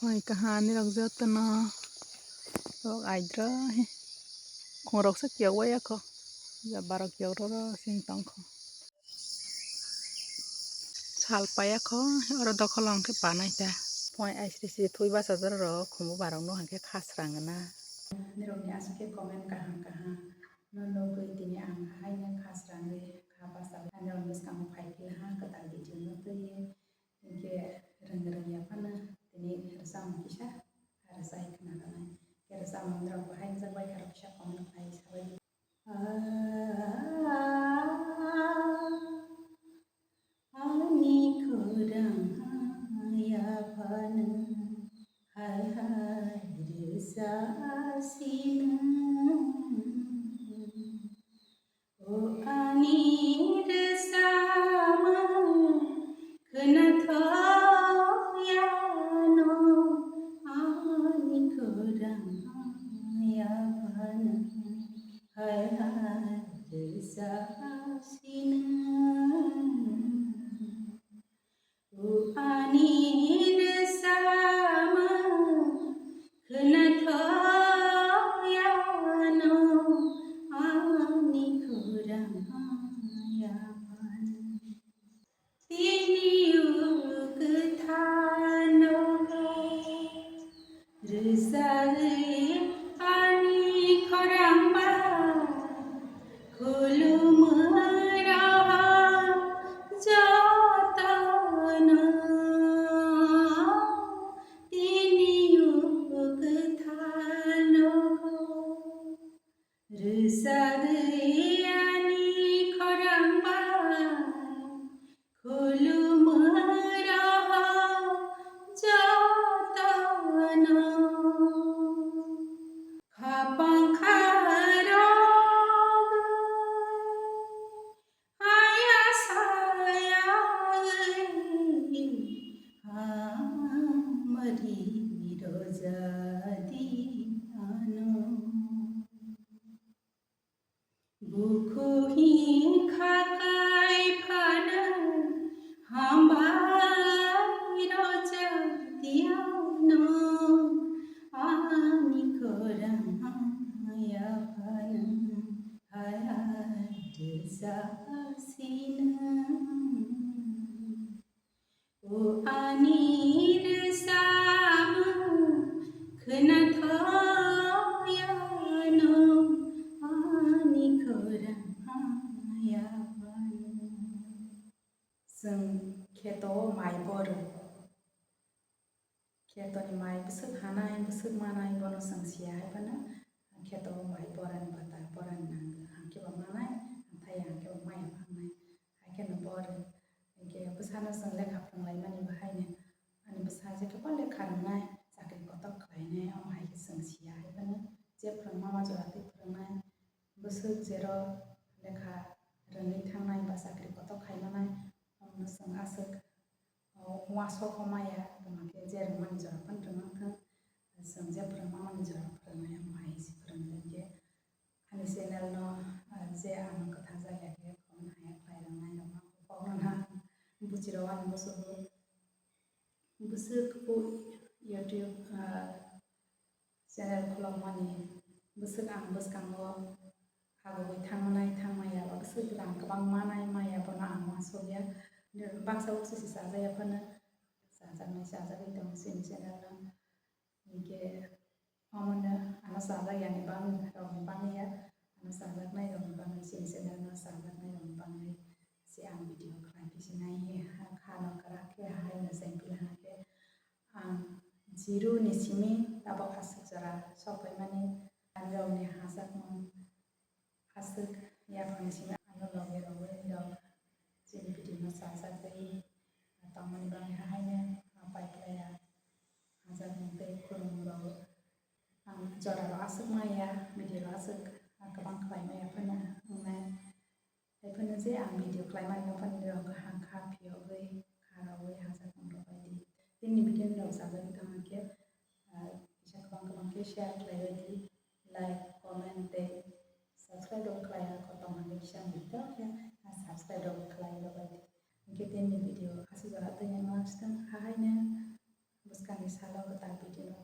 Hoy kahani rok jotno rok aidro khorok sa kyo waya ko ya barok kyo ro sing tong ko sal paya ko oro dokolong ke panai ta poi aisri thui basa jor ro khumu barok no hangke khasrang na nirokni aske comment kahang no logoi tini ang haina khasrangi khabasa anjal miskang phaikil ha katal video no tuye inke rang ya pana tini rasam kisha rasai kana kana ke rasam andra bahai jabai kar kisha comment khai sabai ani khurang ya pana hai hai risa sina o ani risa ma khana thoya no ani khurang ya pana hai hai risa sina o ani risa ma khana thoya no ani khurang ya pana tiniuk thano rizai ani khurang ba khulumara jatana tiniuk thano rizai ani khurang ba khulumara jatana khapang kharog aya saya mari rozadi ano buku hi khakai phana hambai rozadi ano ani khurang ya phana hai hai desa sina o ani resa ma khana thoya no ani khurang ya phana जों खेतआव माइ बरो खेतनि माइ बोसोक हानाय बोसोक मानाय बनो जों सियाहाय बानो खेतआव माइ बरानि बाता बरानि नांगो हांखेबा मानाय हांथाय हांखेबा माइ फांनाय हायखेनो बरो इनके बोसानो जों लेखा फोरोंलाय मानि बाहायनो आनि बोसा जेखेबा लेखा रोंनाय साख्रि कटक खालायनाय हायखे जों सियाहाय बानो जे फोरों मामा जराते फोरोंनाय बोसोक जेराव लेखा रोङै थांनाय बा साख्रि कटक खालायनाय हमनो जों आसोक वासो हमाया माके जेरै मानि जरा फन रोंनांथों जों जे फोरों मामानि जरा फोरोंनाय माइ जि फोरोंदों जे आंनि चेनेल न जे आं खोथा जायाखै खौनो हाया खालायलांनाय नङा बावना बुजिराव आं बोसोरखौ इउटुब चेनेल खुलाव मानि बोसोर आं बोसकाङो हागोबै थांनायाबा बोसोर आं गोबां मानाय मायाबोना आं मास'या बाक्सा उसिसि जाजायाफोरनो जाजाबाय दं जोंनि चेनेलनो इनके अमनो आना जाजायानि बां रावनि बाङैया आना जाजानाय रावनि बाङै जोंनि चेनेलनो जाजानाय रावनि बाङै जे आं भिडिअ खालामफिसिनाय खानो कराखै हायनो जों बिलाहाखे आं जिरु निसिमि दाबाव हासुक जरा सफाय माने रावनि हाजाकमोन हासुक याफांसिम आनो लगे रावै राव जोंनि भिडिअ जाजागै तामनि बाङै हायनो पाइपलाया हाजाकमोन खुलुमबावो आं जराव आसुक माया भिडिअ आसुक गोबां खालायनाया फोनो आंना बेफोरनो जे आं भिडिअ खालायनानै फोनो राव हांखा फियगै खारावै हाजाकमोन बायदि जोंनि भिडिअ राव जागोन थांखे इसा गोबां शेयार खालायबायदि लाइक कमेन्ट सब्सक्राइब खालाया खतम हांगे किसान भिडिअ सब्सक्राइब खालायबायदि इनके दिननि भिडिअ आसु जरा दैया मार्क्सदों हाहायनो बोसकानि सालाव दा बिदिनो